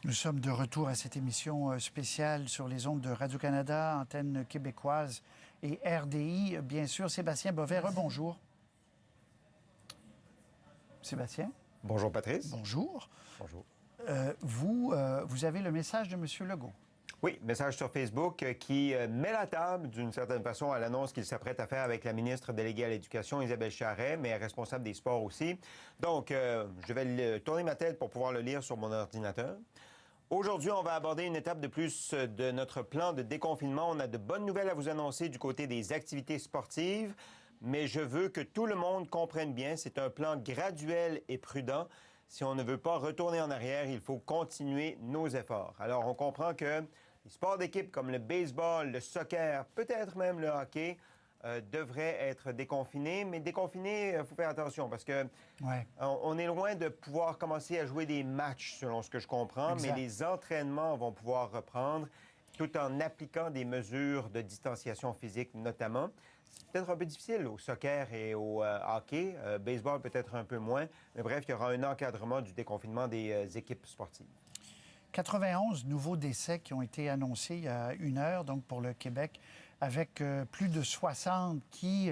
Nous sommes de retour à cette émission spéciale sur les ondes de Radio-Canada, antenne québécoise et RDI. Bien sûr, Sébastien Bovet, rebonjour. Sébastien? Bonjour, Patrice. Bonjour. Bonjour. Vous avez le message de M. Legault. Oui, message sur Facebook qui met la table, d'une certaine façon, à l'annonce qu'il s'apprête à faire avec la ministre déléguée à l'Éducation, Isabelle Charest, mais responsable des sports aussi. Donc, je vais tourner ma tête pour pouvoir le lire sur mon ordinateur. Aujourd'hui, on va aborder une étape de plus de notre plan de déconfinement. On a de bonnes nouvelles à vous annoncer du côté des activités sportives, mais je veux que tout le monde comprenne bien, c'est un plan graduel et prudent. Si on ne veut pas retourner en arrière, il faut continuer nos efforts. Alors, on comprend que les sports d'équipe comme le baseball, le soccer, peut-être même le hockey, devraient être déconfinés. Mais déconfinés, il faut faire attention parce que on est loin de pouvoir commencer à jouer des matchs, selon ce que je comprends, exact. Mais les entraînements vont pouvoir reprendre tout en appliquant des mesures de distanciation physique notamment. C'est peut-être un peu difficile au soccer et au hockey. Baseball, peut-être un peu moins. Mais bref, il y aura un encadrement du déconfinement des équipes sportives. 91 nouveaux décès qui ont été annoncés il y a une heure, donc pour le Québec, avec plus de 60 qui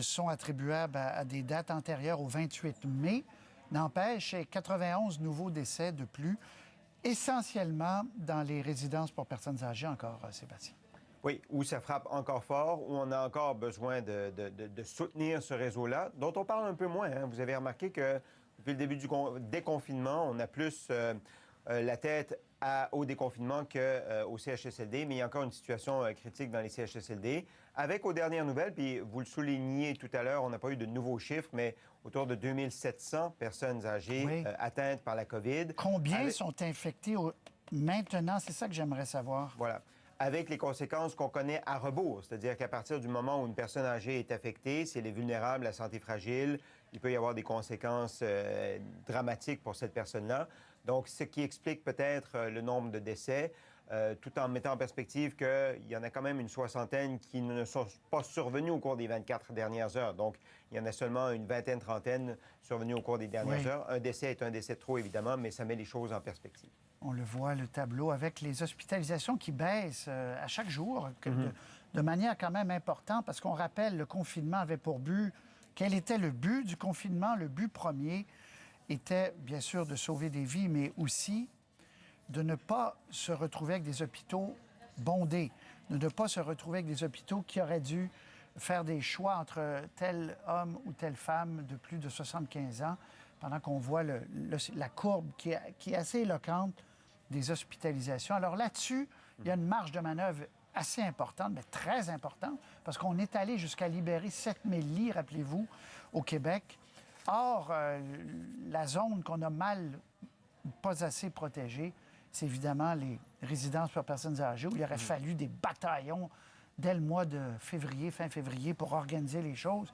sont attribuables à des dates antérieures au 28 mai. N'empêche, 91 nouveaux décès de plus, essentiellement dans les résidences pour personnes âgées encore, Sébastien. Oui, où ça frappe encore fort, où on a encore besoin de soutenir ce réseau-là, dont on parle un peu moins. Hein. Vous avez remarqué que depuis le début du déconfinement, on a plus la tête au déconfinement qu'au CHSLD, mais il y a encore une situation critique dans les CHSLD. Avec, aux dernières nouvelles, puis vous le souligniez tout à l'heure, on n'a pas eu de nouveaux chiffres, mais autour de 2700 personnes âgées atteintes par la COVID. Combien sont infectées maintenant? C'est ça que j'aimerais savoir. Voilà. Avec les conséquences qu'on connaît à rebours, c'est-à-dire qu'à partir du moment où une personne âgée est affectée, si elle est vulnérable, la santé fragile, il peut y avoir des conséquences dramatiques pour cette personne-là. Donc, ce qui explique peut-être le nombre de décès, tout en mettant en perspective qu'il y en a quand même une soixantaine qui ne sont pas survenus au cours des 24 dernières heures. Donc, il y en a seulement une vingtaine, trentaine survenus au cours des dernières heures. Un décès est un décès de trop, évidemment, mais ça met les choses en perspective. On le voit, le tableau, avec les hospitalisations qui baissent à chaque jour, de manière quand même importante, parce qu'on rappelle, le confinement avait pour but... Quel était le but du confinement? Le but premier était, bien sûr, de sauver des vies, mais aussi de ne pas se retrouver avec des hôpitaux bondés, de ne pas se retrouver avec des hôpitaux qui auraient dû faire des choix entre tel homme ou telle femme de plus de 75 ans, pendant qu'on voit la courbe qui est assez éloquente des hospitalisations. Alors là-dessus, il y a une marge de manœuvre assez importante, mais très importante, parce qu'on est allé jusqu'à libérer 7000 lits, rappelez-vous, au Québec. Or, la zone qu'on a pas assez protégée, c'est évidemment les résidences pour personnes âgées, où il aurait fallu des bataillons dès le mois de février, fin février, pour organiser les choses.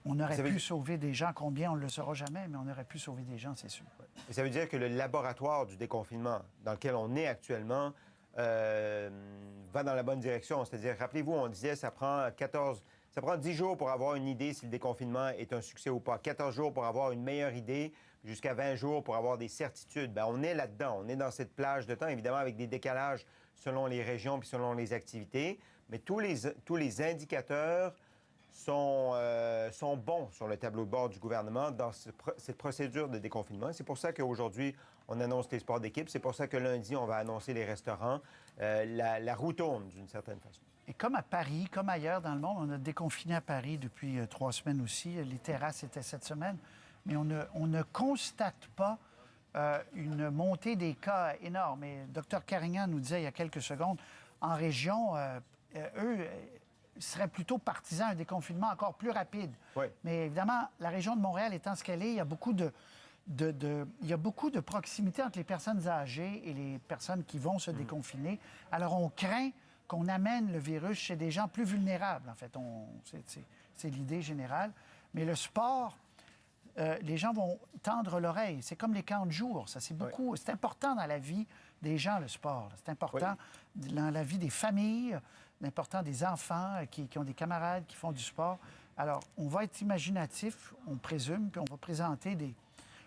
On aurait pu sauver des gens. Combien, on ne le saura jamais, mais on aurait pu sauver des gens, c'est sûr. Et ça veut dire que le laboratoire du déconfinement dans lequel on est actuellement va dans la bonne direction. C'est-à-dire, rappelez-vous, on disait ça prend 10 jours pour avoir une idée si le déconfinement est un succès ou pas. 14 jours pour avoir une meilleure idée, jusqu'à 20 jours pour avoir des certitudes. Bien, on est là-dedans. On est dans cette plage de temps, évidemment, avec des décalages selon les régions puis selon les activités. Mais tous les indicateurs sont bons sur le tableau de bord du gouvernement dans cette procédure de déconfinement. C'est pour ça qu'aujourd'hui, on annonce les sports d'équipe. C'est pour ça que lundi, on va annoncer les restaurants. La roue tourne, d'une certaine façon. Et comme à Paris, comme ailleurs dans le monde, on a déconfiné à Paris depuis 3 semaines aussi. Les terrasses étaient cette semaine. Mais on ne constate pas une montée des cas énorme. Et Dr Carignan nous disait il y a quelques secondes, en région, eux seraient plutôt partisans d'un déconfinement encore plus rapide. Oui. Mais évidemment, la région de Montréal étant ce qu'elle est, il y a beaucoup de proximité entre les personnes âgées et les personnes qui vont se déconfiner. Alors, on craint qu'on amène le virus chez des gens plus vulnérables, en fait. C'est l'idée générale. Mais le sport, les gens vont tendre l'oreille. C'est comme les camps de jour. Ça, c'est beaucoup. C'est important dans la vie des gens, le sport. C'est important dans la vie des familles, important des enfants qui ont des camarades qui font du sport. Alors, on va être imaginatif, on présume, puis on va présenter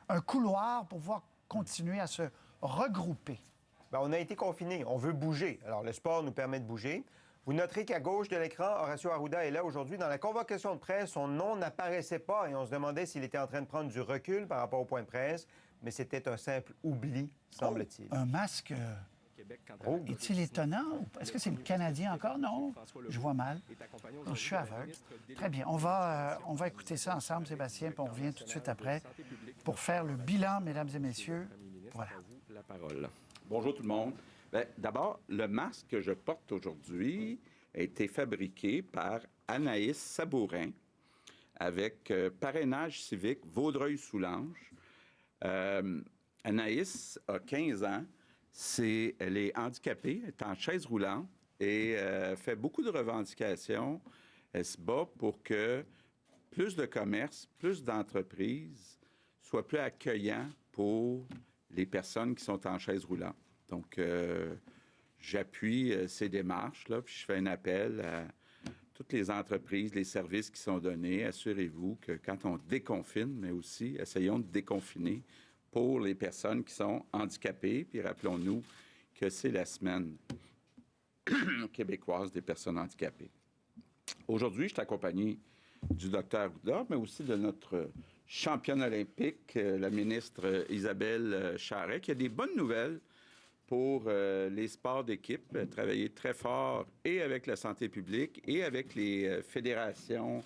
un couloir pour pouvoir continuer à se regroupés? Bien, on a été confinés. On veut bouger. Alors, le sport nous permet de bouger. Vous noterez qu'à gauche de l'écran, Horacio Arruda est là aujourd'hui. Dans la convocation de presse, son nom n'apparaissait pas et on se demandait s'il était en train de prendre du recul par rapport au point de presse, mais c'était un simple oubli, semble-t-il. Un masque... Est-il étonnant? Est-ce que c'est le Canadien encore? Non, je vois mal. Non, je suis aveugle. Très bien. On va écouter ça ensemble, Sébastien, puis on revient tout de suite après pour faire le bilan, mesdames et messieurs. Voilà. La parole. Bonjour tout le monde. D'abord, le masque que je porte aujourd'hui a été fabriqué par Anaïs Sabourin avec parrainage civique Vaudreuil-Soulanges. Anaïs a 15 ans. Elle est handicapée, elle est en chaise roulante et fait beaucoup de revendications. Elle se bat pour que plus de commerces, plus d'entreprises soient plus accueillants pour les personnes qui sont en chaise roulante. Donc, j'appuie ces démarches-là, puis je fais un appel à toutes les entreprises, les services qui sont donnés. Assurez-vous que quand on déconfine, mais aussi essayons de déconfiner pour les personnes qui sont handicapées. Puis rappelons-nous que c'est la semaine québécoise des personnes handicapées. Aujourd'hui, je suis accompagné du docteur Arruda, mais aussi de notre championne olympique, la ministre Isabelle Charret, qui a des bonnes nouvelles pour les sports d'équipe, travailler très fort et avec la santé publique et avec les fédérations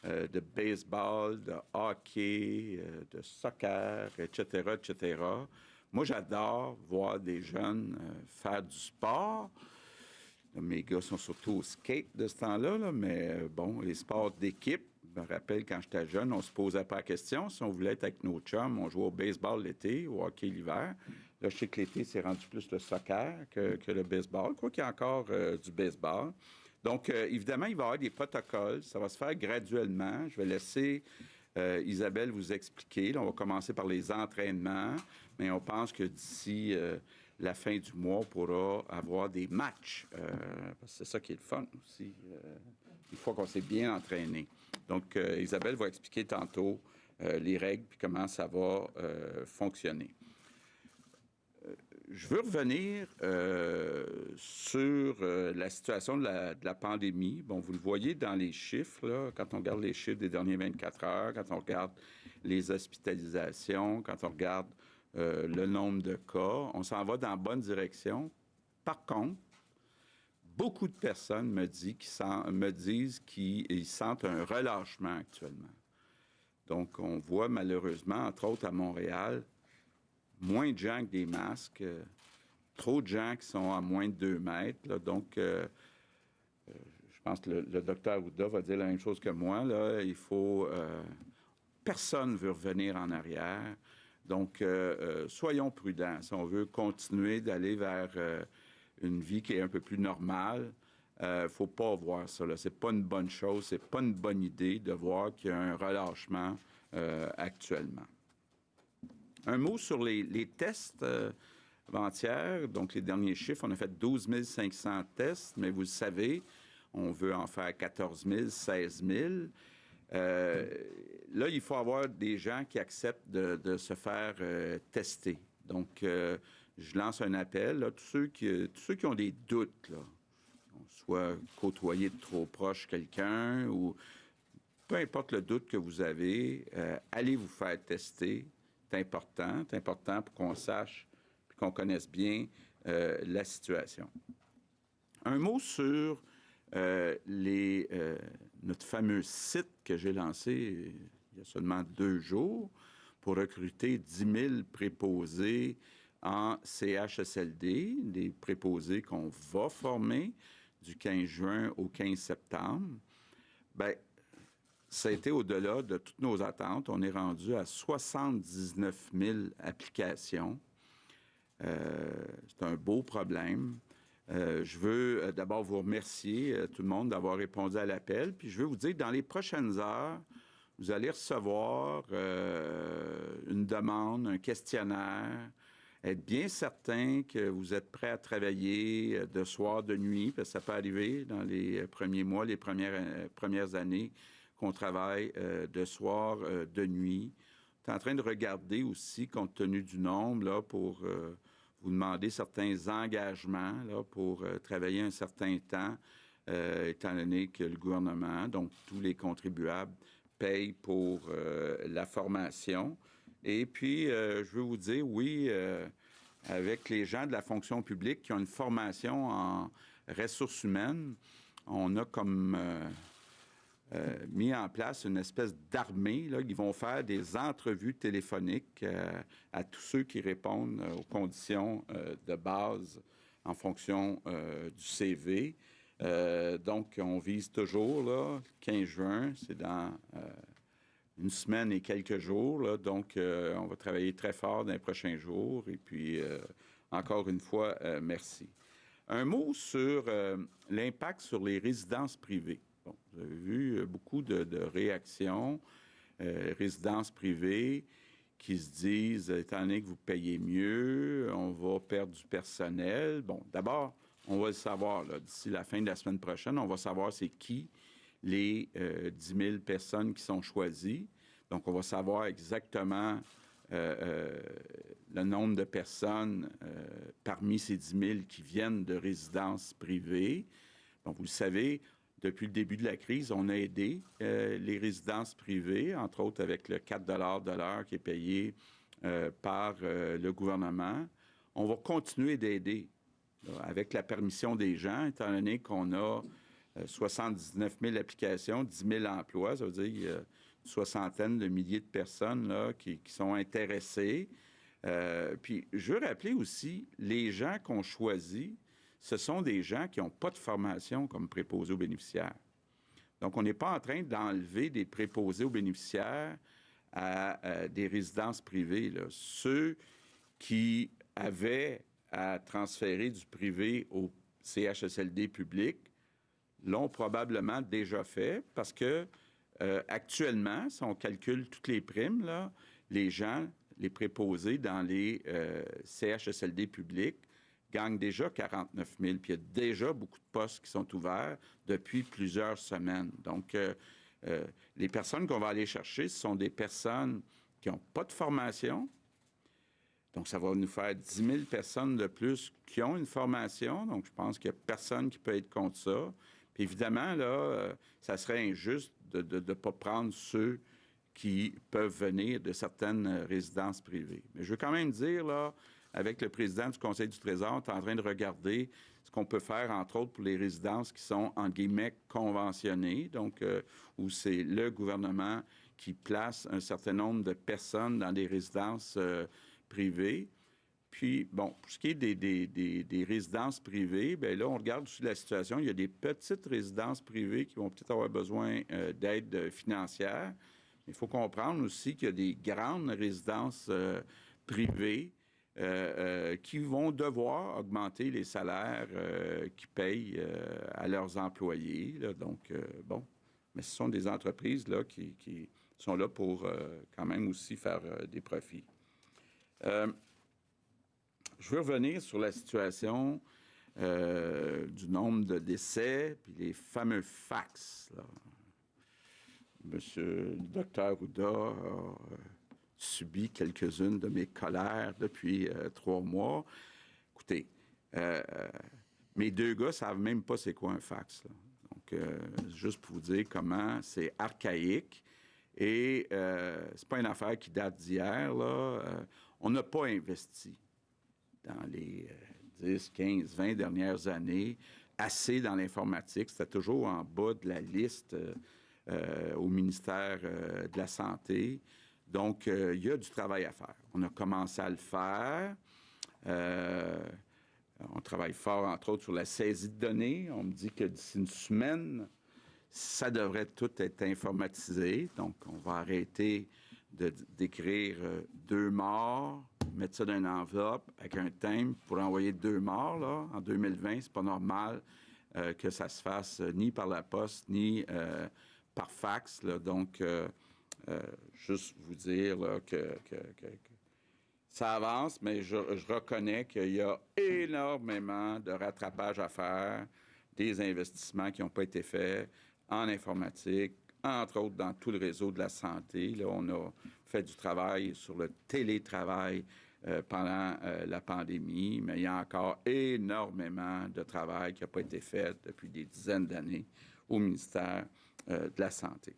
de baseball, de hockey, de soccer, etc., etc. Moi, j'adore voir des jeunes faire du sport. Mes gars sont surtout au skate de ce temps-là, là, mais bon, les sports d'équipe, je me rappelle quand j'étais jeune, on ne se posait pas la question. Si on voulait être avec nos chums, on jouait au baseball l'été, au hockey l'hiver. Là, je sais que l'été, c'est rendu plus le soccer que le baseball, quoi qu'il y a encore du baseball. Donc, évidemment, il va y avoir des protocoles. Ça va se faire graduellement. Je vais laisser Isabelle vous expliquer. Là, on va commencer par les entraînements, mais on pense que d'ici la fin du mois, on pourra avoir des matchs. Parce que c'est ça qui est le fun aussi, une fois qu'on s'est bien entraîné. Donc, Isabelle va expliquer tantôt les règles puis comment ça va fonctionner. Je veux revenir sur la situation de la pandémie. Bon, vous le voyez dans les chiffres, là, quand on regarde les chiffres des dernières 24 heures, quand on regarde les hospitalisations, quand on regarde le nombre de cas, on s'en va dans la bonne direction. Par contre, beaucoup de personnes me disent qu'ils sentent un relâchement actuellement. Donc, on voit malheureusement, entre autres à Montréal, moins de gens avec des masques, trop de gens qui sont à moins de 2 mètres. Là. Donc, je pense que le docteur Arruda va dire la même chose que moi. Là. Il faut... personne ne veut revenir en arrière. Donc, soyons prudents. Si on veut continuer d'aller vers une vie qui est un peu plus normale, il ne faut pas voir ça. Ce n'est pas une bonne chose, ce n'est pas une bonne idée de voir qu'il y a un relâchement actuellement. Un mot sur les tests avant-hier. Donc, les derniers chiffres, on a fait 12 500 tests, mais vous le savez, on veut en faire 14 000, 16 000. Là, il faut avoir des gens qui acceptent de se faire tester. Donc, je lance un appel. Là, tous ceux qui ont des doutes, là, soit côtoyer de trop proche quelqu'un ou peu importe le doute que vous avez, allez vous faire tester. C'est important pour qu'on sache et qu'on connaisse bien la situation. Un mot sur notre fameux site que j'ai lancé il y a seulement 2 jours pour recruter 10 000 préposés en CHSLD, des préposés qu'on va former du 15 juin au 15 septembre. Bien, ça a été au-delà de toutes nos attentes. On est rendu à 79 000 applications. C'est un beau problème. Je veux d'abord vous remercier, tout le monde, d'avoir répondu à l'appel. Puis je veux vous dire que dans les prochaines heures, vous allez recevoir une demande, un questionnaire. Être bien certain que vous êtes prêt à travailler de soir, de nuit, parce que ça peut arriver dans les premiers mois, les premières années, qu'on travaille de soir, de nuit. On est en train de regarder aussi, compte tenu du nombre, là, pour vous demandez certains engagements là, pour travailler un certain temps, étant donné que le gouvernement, donc tous les contribuables, payent pour la formation. Et puis, je veux vous dire, oui, avec les gens de la fonction publique qui ont une formation en ressources humaines, on a comme mis en place une espèce d'armée là, qui vont faire des entrevues téléphoniques à tous ceux qui répondent aux conditions de base en fonction du CV. Donc, on vise toujours, là, 15 juin, c'est dans une semaine et quelques jours. Là, donc, on va travailler très fort dans les prochains jours. Et puis, encore une fois, merci. Un mot sur l'impact sur les résidences privées. Bon, vous avez vu beaucoup de réactions, résidences privées qui se disent, étant donné que vous payez mieux, on va perdre du personnel. Bon, d'abord, on va le savoir, là, d'ici la fin de la semaine prochaine, on va savoir c'est qui les 10 000 personnes qui sont choisies. Donc, on va savoir exactement le nombre de personnes parmi ces 10 000 qui viennent de résidences privées. Donc, vous le savez, depuis le début de la crise, on a aidé les résidences privées, entre autres avec le 4 de l'heure qui est payé par le gouvernement. On va continuer d'aider avec la permission des gens, étant donné qu'on a 79 000 applications, 10 000 emplois, ça veut dire qu'il y a une soixantaine de milliers de personnes là, qui sont intéressées. Puis, je veux rappeler aussi, les gens qu'on choisit, ce sont des gens qui n'ont pas de formation comme préposés aux bénéficiaires. Donc, on n'est pas en train d'enlever des préposés aux bénéficiaires à des résidences privées, là. Ceux qui avaient à transférer du privé au CHSLD public l'ont probablement déjà fait parce que actuellement, si on calcule toutes les primes, là, les gens, les préposés dans les CHSLD publics gagnent déjà 49 000. Puis il y a déjà beaucoup de postes qui sont ouverts depuis plusieurs semaines. Donc, les personnes qu'on va aller chercher, ce sont des personnes qui n'ont pas de formation. Donc, ça va nous faire 10 000 personnes de plus qui ont une formation. Donc, je pense qu'il n'y a personne qui peut être contre ça. Puis évidemment, là, ça serait injuste de ne pas prendre ceux qui peuvent venir de certaines résidences privées. Mais je veux quand même dire, là, avec le président du Conseil du Trésor, on est en train de regarder ce qu'on peut faire, entre autres, pour les résidences qui sont, en guillemets, conventionnées, donc où c'est le gouvernement qui place un certain nombre de personnes dans des résidences privées. Puis, bon, pour ce qui est des résidences privées, bien là, on regarde aussi la situation. Il y a des petites résidences privées qui vont peut-être avoir besoin d'aide financière. Il faut comprendre aussi qu'il y a des grandes résidences privées qui vont devoir augmenter les salaires qu'ils payent à leurs employés. Là. Donc, bon, mais ce sont des entreprises là, qui sont là pour quand même aussi faire des profits. Je veux revenir sur la situation du nombre de décès, puis les fameux fax. Là. Monsieur le docteur Ouda a subi quelques-unes de mes colères depuis 3 mois. Écoutez, mes 2 gars ne savent même pas c'est quoi un fax. Là. Donc, juste pour vous dire comment c'est archaïque. Et c'est pas une affaire qui date d'hier. Là. On n'a pas investi dans les 10, 15, 20 dernières années assez dans l'informatique. C'était toujours en bas de la liste au ministère de la Santé. Donc, il y a du travail à faire. On a commencé à le faire. On travaille fort, entre autres, sur la saisie de données. On me dit que d'ici une semaine, ça devrait tout être informatisé. Donc, on va arrêter d'écrire 2 morts, mettre ça dans une enveloppe avec un thème pour envoyer 2 morts. Là, en 2020, c'est pas normal que ça se fasse ni par la poste, ni par fax. Là. Donc, juste vous dire là, que ça avance, mais je reconnais qu'il y a énormément de rattrapage à faire, des investissements qui n'ont pas été faits en informatique, entre autres dans tout le réseau de la santé. Là, on a fait du travail sur le télétravail pendant la pandémie, mais il y a encore énormément de travail qui n'a pas été fait depuis des dizaines d'années au ministère de la Santé.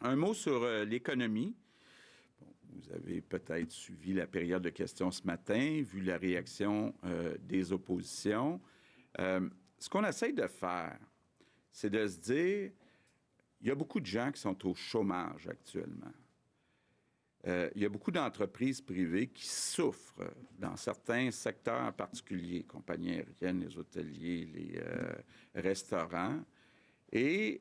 Un mot sur l'économie. Vous avez peut-être suivi la période de questions ce matin, vu la réaction des oppositions. Ce qu'on essaye de faire, c'est de se dire, il y a beaucoup de gens qui sont au chômage actuellement. Il y a beaucoup d'entreprises privées qui souffrent dans certains secteurs en particulier, compagnies aériennes, les hôteliers, les restaurants. Et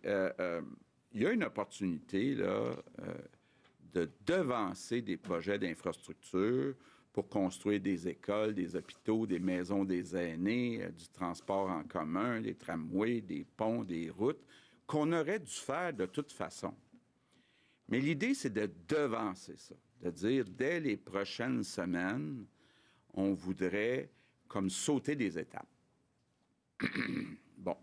il y a une opportunité là, de devancer des projets d'infrastructure pour construire des écoles, des hôpitaux, des maisons des aînés, du transport en commun, des tramways, des ponts, des routes, qu'on aurait dû faire de toute façon. Mais l'idée, c'est de devancer ça, de dire, dès les prochaines semaines, on voudrait comme sauter des étapes. Bon.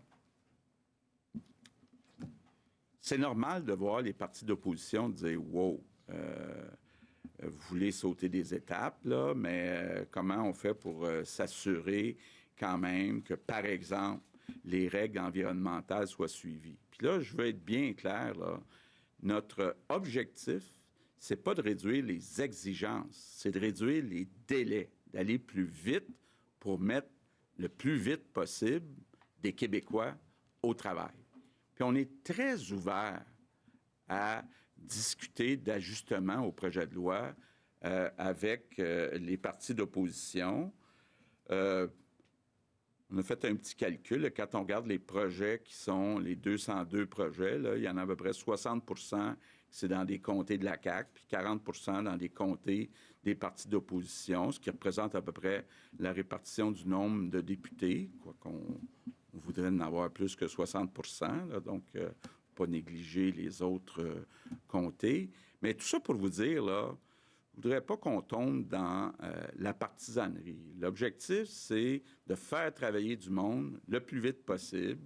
C'est normal de voir les partis d'opposition dire « Wow, vous voulez sauter des étapes, là, mais comment on fait pour s'assurer quand même que, par exemple, les règles environnementales soient suivies? » Puis là, je veux être bien clair, là, notre objectif, c'est pas de réduire les exigences, c'est de réduire les délais, d'aller plus vite pour mettre le plus vite possible des Québécois au travail. Puis on est très ouvert à discuter d'ajustements au projet de loi avec les partis d'opposition. On a fait un petit calcul. Là, quand on regarde les projets qui sont les 202 projets, là, il y en a à peu près 60 c'est dans des comtés de la CAQ, puis 40 dans des comtés des partis d'opposition, ce qui représente à peu près la répartition du nombre de députés, quoi qu'on voudrait en avoir plus que 60 là, donc pas négliger les autres comtés. Mais tout ça pour vous dire, là, je ne voudrais pas qu'on tombe dans la partisanerie. L'objectif, c'est de faire travailler du monde le plus vite possible.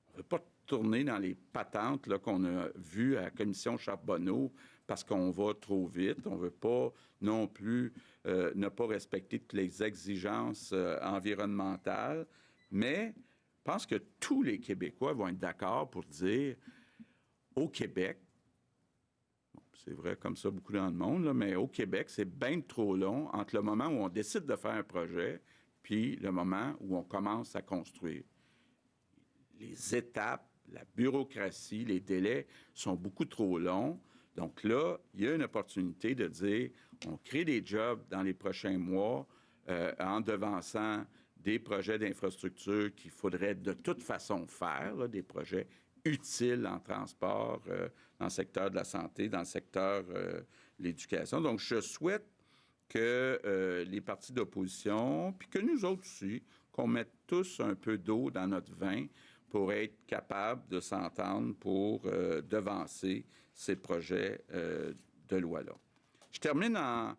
On ne veut pas tourner dans les patentes là, qu'on a vues à la commission Charbonneau parce qu'on va trop vite. On ne veut pas non plus ne pas respecter toutes les exigences environnementales. Mais je pense que tous les Québécois vont être d'accord pour dire, au Québec, c'est vrai comme ça beaucoup dans le monde, là, mais au Québec, c'est bien trop long entre le moment où on décide de faire un projet puis le moment où on commence à construire. Les étapes, la bureaucratie, les délais sont beaucoup trop longs. Donc là, il y a une opportunité de dire, on crée des jobs dans les prochains mois en devançant des projets d'infrastructure qu'il faudrait de toute façon faire, là, des projets utiles en transport, dans le secteur de la santé, dans le secteur de l'éducation. Donc, je souhaite que les partis d'opposition, puis que nous autres aussi, qu'on mette tous un peu d'eau dans notre vin pour être capable de s'entendre pour devancer ces projets de loi-là. Je termine en...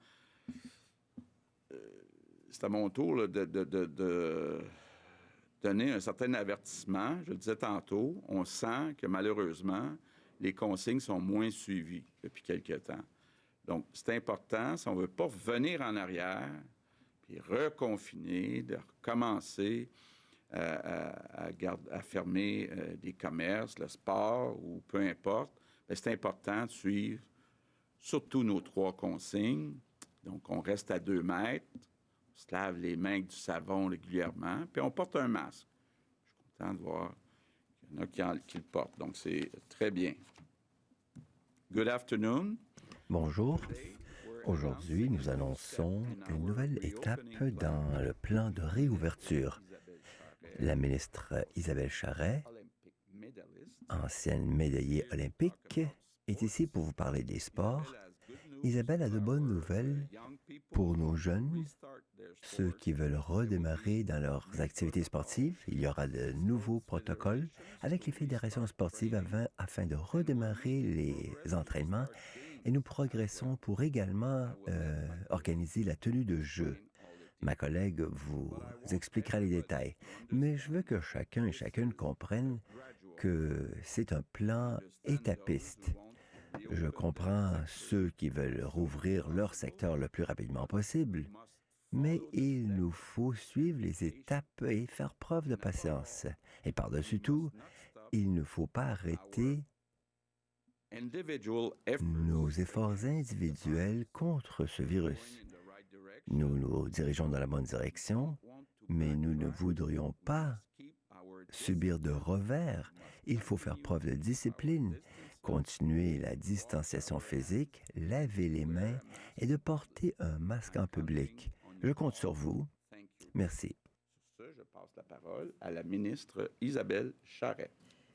c'est à mon tour là, de donner un certain avertissement. Je le disais tantôt, on sent que malheureusement, les consignes sont moins suivies depuis quelque temps. Donc, c'est important, si on ne veut pas revenir en arrière, puis reconfiner, de recommencer à fermer des commerces, le sport ou peu importe, bien, c'est important de suivre surtout nos 3 consignes. Donc, on reste à 2 mètres, on se lave les mains avec du savon régulièrement, puis on porte un masque. Je suis content de voir qu'il y en a qui le portent. Donc, c'est très bien. Good afternoon. Bonjour. Aujourd'hui, nous annonçons une nouvelle étape dans le plan de réouverture. La ministre Isabelle Charret, ancienne médaillée olympique, est ici pour vous parler des sports. Isabelle a de bonnes nouvelles pour nos jeunes, ceux qui veulent redémarrer dans leurs activités sportives. Il y aura de nouveaux protocoles avec les fédérations sportives afin de redémarrer les entraînements. Et nous progressons pour également organiser la tenue de jeu. Ma collègue vous expliquera les détails. Mais je veux que chacun et chacune comprennent que c'est un plan étapiste. Je comprends ceux qui veulent rouvrir leur secteur le plus rapidement possible, mais il nous faut suivre les étapes et faire preuve de patience. Et par-dessus tout, il ne faut pas arrêter nos efforts individuels contre ce virus. Nous nous dirigeons dans la bonne direction, mais nous ne voudrions pas subir de revers. Il faut faire preuve de discipline, continuer la distanciation physique, laver les mains et de porter un masque en public. Je compte sur vous. Merci. Sur ce, je passe la parole à la ministre Isabelle Charret.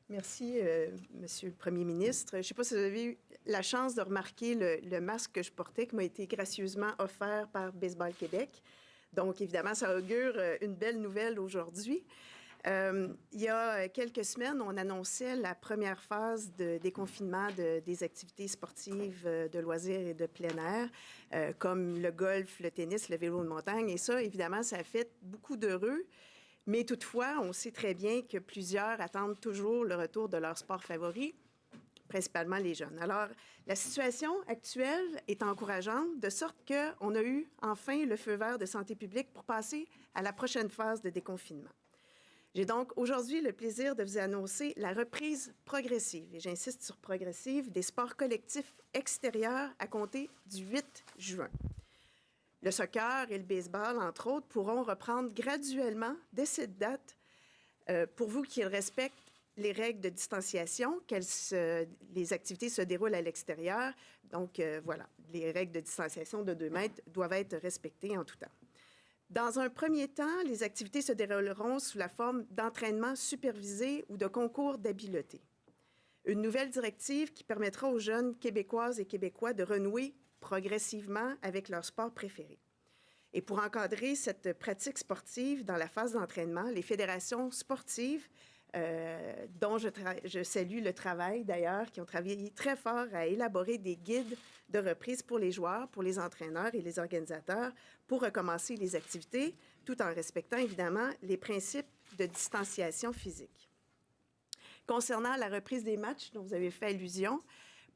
Merci, Monsieur le Premier ministre. Je ne sais pas si vous avez eu la chance de remarquer le masque que je portais qui m'a été gracieusement offert par Baseball Québec. Donc, évidemment, ça augure une belle nouvelle aujourd'hui. Il y a quelques semaines, on annonçait la première phase de déconfinement des activités sportives de loisirs et de plein air, comme le golf, le tennis, le vélo de montagne. Et ça, évidemment, ça a fait beaucoup d'heureux. Mais toutefois, on sait très bien que plusieurs attendent toujours le retour de leur sport favori, principalement les jeunes. Alors, la situation actuelle est encourageante, de sorte qu'on a eu enfin le feu vert de santé publique pour passer à la prochaine phase de déconfinement. J'ai donc aujourd'hui le plaisir de vous annoncer la reprise progressive, et j'insiste sur progressive, des sports collectifs extérieurs à compter du 8 juin. Le soccer et le baseball, entre autres, pourront reprendre graduellement dès cette date, pourvu qu'ils respectent les règles de distanciation, les activités se déroulent à l'extérieur. Donc, voilà, les règles de distanciation de 2 mètres doivent être respectées en tout temps. Dans un premier temps, les activités se dérouleront sous la forme d'entraînement supervisé ou de concours d'habileté. Une nouvelle directive qui permettra aux jeunes Québécoises et Québécois de renouer progressivement avec leur sport préféré. Et pour encadrer cette pratique sportive dans la phase d'entraînement, les fédérations sportives, dont je salue le travail d'ailleurs, qui ont travaillé très fort à élaborer des guides de reprise pour les joueurs, pour les entraîneurs et les organisateurs, pour recommencer les activités, tout en respectant évidemment les principes de distanciation physique. Concernant la reprise des matchs dont vous avez fait allusion,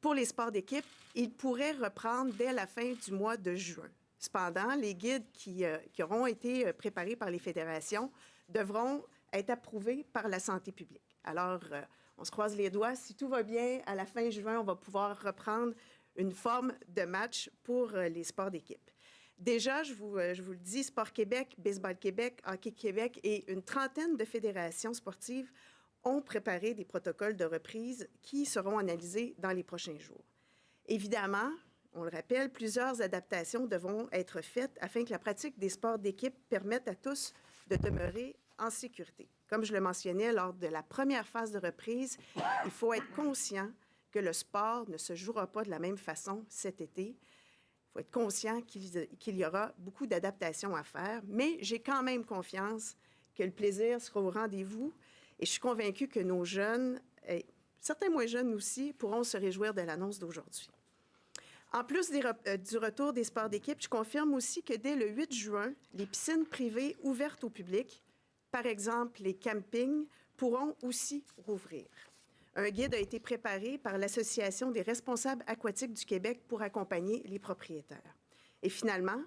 pour les sports d'équipe, ils pourraient reprendre dès la fin du mois de juin. Cependant, les guides qui auront été préparés par les fédérations devront être approuvés par la santé publique. Alors, on se croise les doigts. Si tout va bien, à la fin juin, on va pouvoir reprendre une forme de match pour les sports d'équipe. Déjà, je vous le dis, Sport Québec, Baseball Québec, Hockey Québec et une trentaine de fédérations sportives ont préparé des protocoles de reprise qui seront analysés dans les prochains jours. Évidemment, on le rappelle, plusieurs adaptations devront être faites afin que la pratique des sports d'équipe permette à tous de demeurer en sécurité. Comme je le mentionnais lors de la première phase de reprise, il faut être conscient que le sport ne se jouera pas de la même façon cet été. Il faut être conscient qu'il y aura beaucoup d'adaptations à faire, mais j'ai quand même confiance que le plaisir sera au rendez-vous. Et je suis convaincue que nos jeunes, et certains moins jeunes aussi, pourront se réjouir de l'annonce d'aujourd'hui. En plus du retour des sports d'équipe, je confirme aussi que dès le 8 juin, les piscines privées ouvertes au public, par exemple les campings, pourront aussi rouvrir. Un guide a été préparé par l'Association des responsables aquatiques du Québec pour accompagner les propriétaires. Et finalement,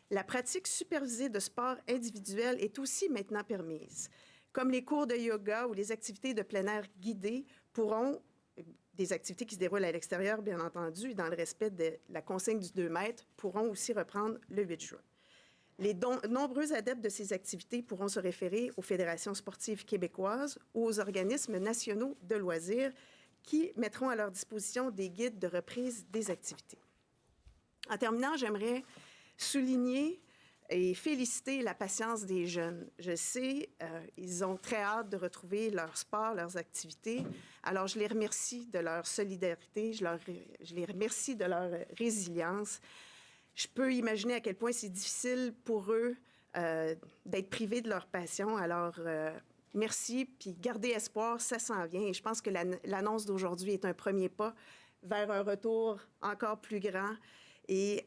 la pratique supervisée de sport individuel est aussi maintenant permise. Comme les cours de yoga ou les activités de plein air guidées pourront, des activités qui se déroulent à l'extérieur, bien entendu, dans le respect de la consigne du 2 mètres, pourront aussi reprendre le 8 juin. Les nombreux adeptes de ces activités pourront se référer aux fédérations sportives québécoises ou aux organismes nationaux de loisirs qui mettront à leur disposition des guides de reprise des activités. En terminant, j'aimerais souligner et féliciter la patience des jeunes. Je sais, ils ont très hâte de retrouver leur sport, leurs activités. Alors, je les remercie de leur solidarité, je les remercie de leur résilience. Je peux imaginer à quel point c'est difficile pour eux d'être privés de leur passion. Alors, merci, puis gardez espoir, ça s'en vient. Et je pense que l'annonce d'aujourd'hui est un premier pas vers un retour encore plus grand Et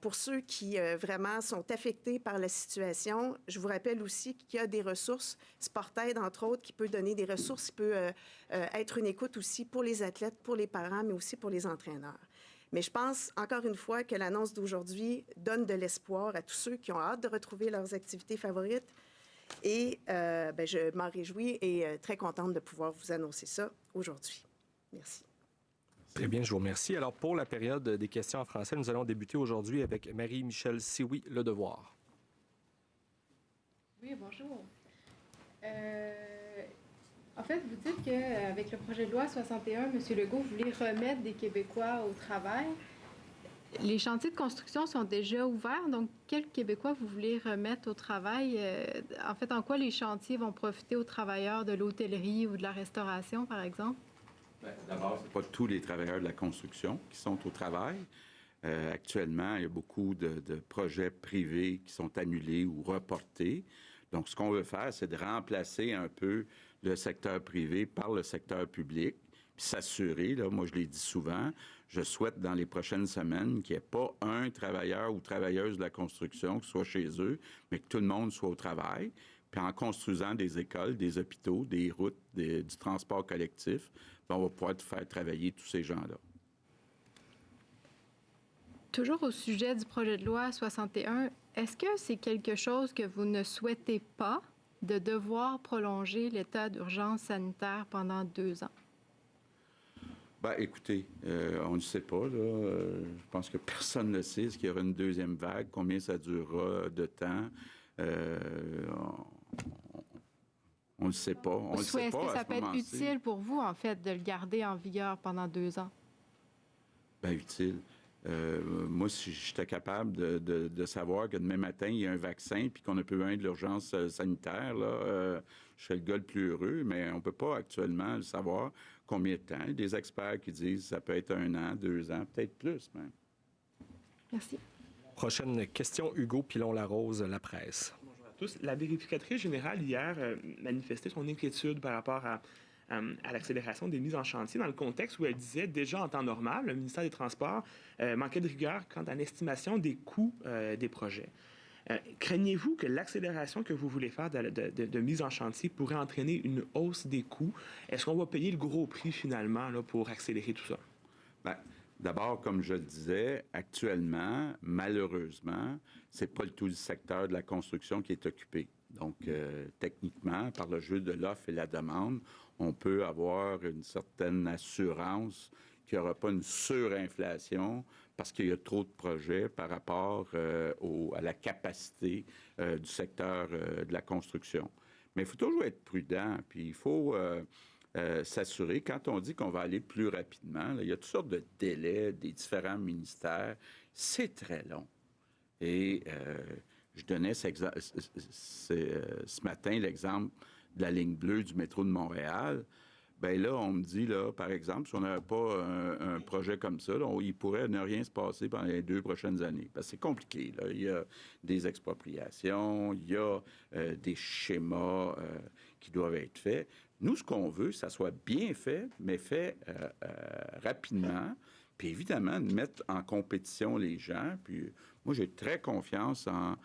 pour ceux qui vraiment sont affectés par la situation, je vous rappelle aussi qu'il y a des ressources, Sportaid, entre autres, qui peut donner des ressources, qui peut être une écoute aussi pour les athlètes, pour les parents, mais aussi pour les entraîneurs. Mais je pense, encore une fois, que l'annonce d'aujourd'hui donne de l'espoir à tous ceux qui ont hâte de retrouver leurs activités favorites. Et je m'en réjouis et très contente de pouvoir vous annoncer ça aujourd'hui. Merci. Très bien, je vous remercie. Alors, pour la période des questions en français, nous allons débuter aujourd'hui avec Marie-Michel Sioui, Le Devoir. Oui, bonjour. En fait, vous dites qu'avec le projet de loi 61, M. Legault voulait remettre des Québécois au travail. Les chantiers de construction sont déjà ouverts, donc quels Québécois vous voulez remettre au travail? En fait, en quoi les chantiers vont profiter aux travailleurs de l'hôtellerie ou de la restauration, par exemple? D'abord, ce n'est pas tous les travailleurs de la construction qui sont au travail. Actuellement, il y a beaucoup de projets privés qui sont annulés ou reportés. Donc, ce qu'on veut faire, c'est de remplacer un peu le secteur privé par le secteur public, puis s'assurer, là, moi je l'ai dit souvent, je souhaite dans les prochaines semaines qu'il n'y ait pas un travailleur ou travailleuse de la construction qui soit chez eux, mais que tout le monde soit au travail. Puis en construisant des écoles, des hôpitaux, des routes, du transport collectif, bien, on va pouvoir faire travailler tous ces gens-là. Toujours au sujet du projet de loi 61, est-ce que c'est quelque chose que vous ne souhaitez pas de devoir prolonger l'état d'urgence sanitaire pendant 2 ans? Bien, écoutez, on ne sait pas, là. Je pense que personne ne le sait. Est-ce qu'il y aura une deuxième vague? Combien ça durera de temps? On ne le sait pas. On le sait Est-ce pas que à ça ce peut être moment-ci. utile pour vous, en fait, de le garder en vigueur pendant 2 ans? Bien, utile. Moi, si j'étais capable de savoir que demain matin, il y a un vaccin puis qu'on a plus besoin de l'urgence sanitaire, là, je serais le gars le plus heureux, mais on ne peut pas actuellement le savoir combien de temps. Il y a des experts qui disent que ça peut être 1 an, 2 ans, peut-être plus même. Merci. Prochaine question, Hugo Pilon-Larose, La Presse. Bonjour à tous. La vérificatrice générale, hier, manifestait son inquiétude par rapport à l'accélération des mises en chantier dans le contexte où elle disait, déjà en temps normal, le ministère des Transports manquait de rigueur quant à l'estimation des coûts des projets. Craignez-vous que l'accélération que vous voulez faire de mise en chantier pourrait entraîner une hausse des coûts? Est-ce qu'on va payer le gros prix finalement là, pour accélérer tout ça? Bien, d'abord, comme je le disais, actuellement, malheureusement, c'est pas tout le secteur de la construction qui est occupé. Donc, techniquement, par le jeu de l'offre et la demande, on peut avoir une certaine assurance qu'il n'y aura pas une surinflation parce qu'il y a trop de projets par rapport à la capacité du secteur de la construction. Mais il faut toujours être prudent, puis il faut s'assurer, quand on dit qu'on va aller plus rapidement, là, il y a toutes sortes de délais des différents ministères, c'est très long. Et je donnais ce matin l'exemple de la ligne bleue du métro de Montréal. Bien là, on me dit, là, par exemple, si on n'avait pas un projet comme ça, là, il pourrait ne rien se passer pendant les 2 prochaines années. Parce que c'est compliqué, là. Il y a des expropriations, il y a des schémas qui doivent être faits. Nous, ce qu'on veut, ça soit bien fait, mais fait rapidement. Puis évidemment, de mettre en compétition les gens. Puis moi, j'ai très confiance en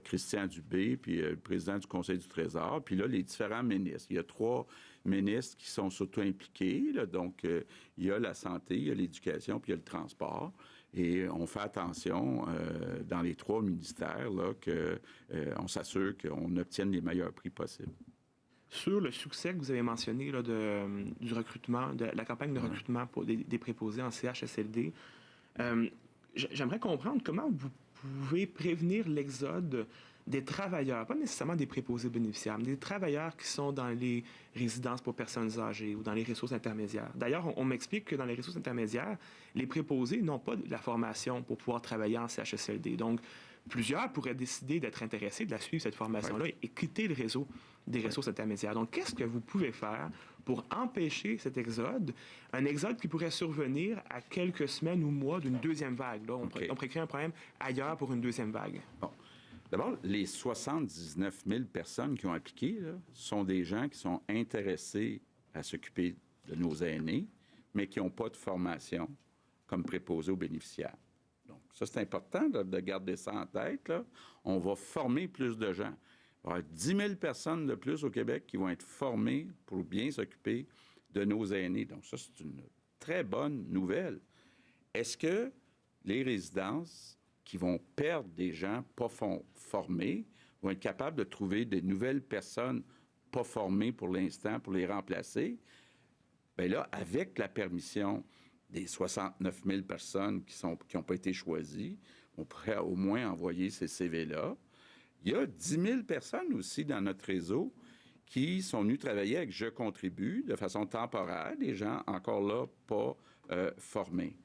Christian Dubé, puis le président du Conseil du Trésor. Puis là, les différents ministres. Il y a 3 ministres qui sont surtout impliqués. Là. Donc, il y a la santé, il y a l'éducation, puis il y a le transport. Et on fait attention dans les 3 ministères là, qu'on s'assure qu'on obtienne les meilleurs prix possibles. Sur le succès que vous avez mentionné là, du recrutement, de la campagne de recrutement pour des préposés en CHSLD, j'aimerais comprendre comment vous pouvez prévenir l'exode des travailleurs, pas nécessairement des préposés bénéficiaires, mais des travailleurs qui sont dans les résidences pour personnes âgées ou dans les ressources intermédiaires. D'ailleurs, on m'explique que dans les ressources intermédiaires, les préposés n'ont pas de la formation pour pouvoir travailler en CHSLD. Donc, plusieurs pourraient décider d'être intéressés de la suivre, cette formation-là, et quitter le réseau des ressources intermédiaires. Donc, qu'est-ce que vous pouvez faire pour empêcher cet exode, un exode qui pourrait survenir à quelques semaines ou mois d'une deuxième vague? Là, on pourrait créer un problème ailleurs pour une deuxième vague. Bon. D'abord, les 79 000 personnes qui ont appliqué là, sont des gens qui sont intéressés à s'occuper de nos aînés, mais qui n'ont pas de formation comme préposés aux bénéficiaires. Donc, ça c'est important de garder ça en tête, là. On va former plus de gens. Il va y avoir 10 000 personnes de plus au Québec qui vont être formées pour bien s'occuper de nos aînés. Donc ça, c'est une très bonne nouvelle. Est-ce que les résidences qui vont perdre des gens pas formés vont être capables de trouver de nouvelles personnes pas formées pour l'instant pour les remplacer? Bien là, avec la permission des 69 000 personnes qui n'ont pas été choisies, on pourrait au moins envoyer ces CV-là. Il y a 10 000 personnes aussi dans notre réseau qui sont venus travailler avec Je contribue de façon temporaire, des gens encore là pas formés.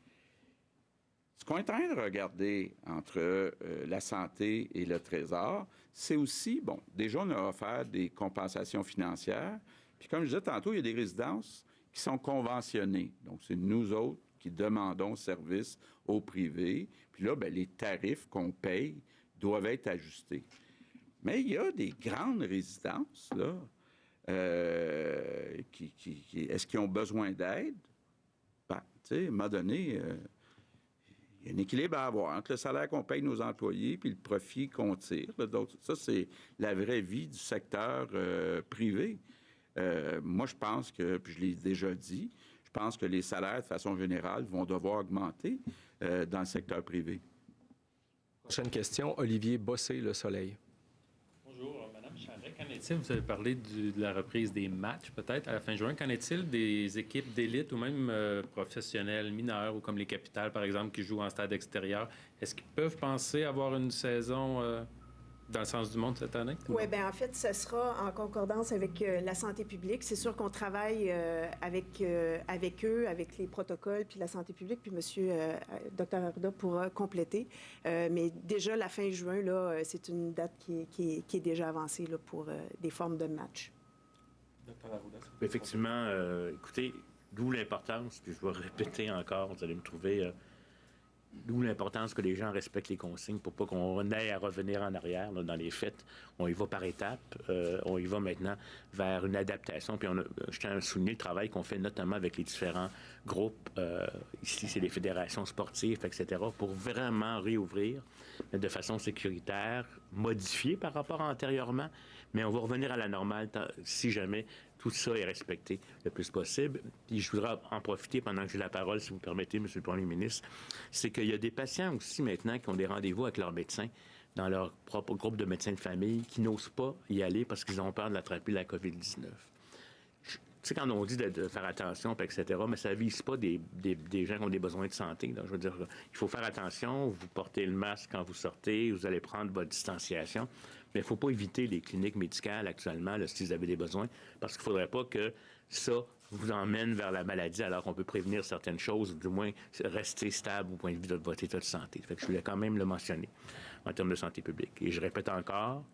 Ce qu'on est en train de regarder entre la santé et le Trésor, c'est aussi, bon, déjà on a offert des compensations financières, puis comme je disais tantôt, il y a des résidences qui sont conventionnées. Donc, c'est nous autres qui demandons service au privé, puis là, bien, les tarifs qu'on paye doivent être ajustés. Mais il y a des grandes résidences, là, est-ce qu'ils ont besoin d'aide? Ben, tu sais, à un moment donné, il y a un équilibre à avoir entre le salaire qu'on paye nos employés puis le profit qu'on tire. Donc, ça, c'est la vraie vie du secteur privé. Moi, je pense que, puis je l'ai déjà dit, je pense que les salaires, de façon générale, vont devoir augmenter dans le secteur privé. Prochaine question, Olivier Bossé, Le Soleil. Bonjour, Mme Charret. Qu'en est-il, vous avez parlé de la reprise des matchs, peut-être, à la fin juin. Qu'en est-il des équipes d'élite ou même professionnelles, mineures, ou comme les Capitales, par exemple, qui jouent en stade extérieur? Est-ce qu'ils peuvent penser avoir une saison dans le sens du monde cette année? Oui, bien en fait, ça sera en concordance avec la santé publique. C'est sûr qu'on travaille avec eux, avec les protocoles, puis la santé publique, puis M. Dr. Arruda pourra compléter. Mais déjà, la fin juin, là, c'est une date qui est déjà avancée là, pour des formes de match. Dr. Arruda. Effectivement, écoutez, d'où l'importance, puis je vais répéter encore, vous allez me trouver... D'où l'importance que les gens respectent les consignes pour pas qu'on ait à revenir en arrière là, dans les fêtes. On y va par étapes. On y va maintenant vers une adaptation. Puis je tiens à souligner le travail qu'on fait notamment avec les différents groupes. Ici, c'est les fédérations sportives, etc. pour vraiment réouvrir de façon sécuritaire, modifiée par rapport à antérieurement. Mais on va revenir à la normale si jamais tout ça est respecté le plus possible. Puis je voudrais en profiter pendant que j'ai la parole, si vous permettez, M. le Premier ministre, c'est qu'il y a des patients aussi maintenant qui ont des rendez-vous avec leurs médecins dans leur propre groupe de médecins de famille qui n'osent pas y aller parce qu'ils ont peur de l'attraper la COVID-19. Tu sais, quand on dit de faire attention, etc., mais ça ne vise pas des gens qui ont des besoins de santé. Donc, je veux dire, il faut faire attention, vous portez le masque quand vous sortez, vous allez prendre votre distanciation. Mais il ne faut pas éviter les cliniques médicales actuellement, là, si vous avez des besoins, parce qu'il ne faudrait pas que ça vous emmène vers la maladie alors qu'on peut prévenir certaines choses, ou du moins rester stable au point de vue de votre état de santé. Fait que je voulais quand même le mentionner en termes de santé publique. Et je répète encore,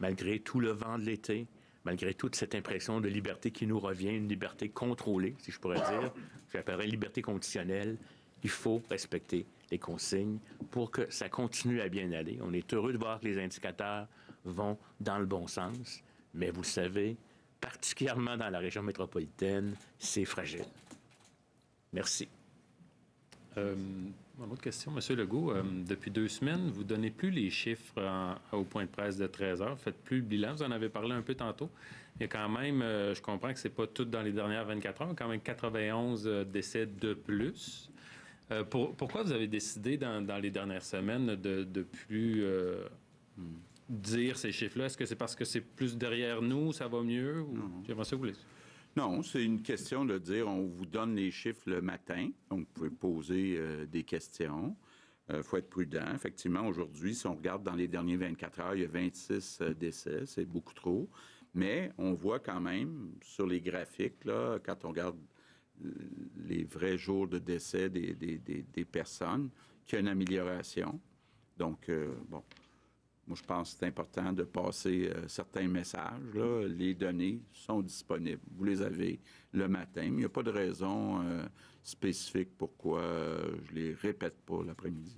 malgré tout le vent de l'été, malgré toute cette impression de liberté qui nous revient, une liberté contrôlée, si je pourrais dire, j'appellerais liberté conditionnelle, il faut respecter les consignes pour que ça continue à bien aller. On est heureux de voir que les indicateurs vont dans le bon sens, mais vous le savez, particulièrement dans la région métropolitaine, c'est fragile. Merci. Une autre question, M. Legault. Depuis 2 semaines, vous ne donnez plus les chiffres au point de presse de 13 heures. Vous ne faites plus le bilan. Vous en avez parlé un peu tantôt. Il y a quand même, je comprends que ce n'est pas tout dans les dernières 24 heures, mais quand même 91 décès de plus. Pourquoi vous avez décidé dans les dernières semaines de plus dire ces chiffres-là? Est-ce que c'est parce que c'est plus derrière nous, ça va mieux? Ou... J'aimerais ça vous laisser. Non, c'est une question de dire on vous donne les chiffres le matin, donc vous pouvez poser des questions. Il faut être prudent. Effectivement, aujourd'hui, si on regarde dans les derniers 24 heures, il y a 26 décès, c'est beaucoup trop. Mais on voit quand même sur les graphiques, là, quand on regarde les vrais jours de décès des personnes, qu'il y a une amélioration. Donc, bon, moi, je pense que c'est important de passer certains messages. Là. Les données sont disponibles. Vous les avez le matin. Mais il n'y a pas de raison spécifique pourquoi je ne les répète pas l'après-midi.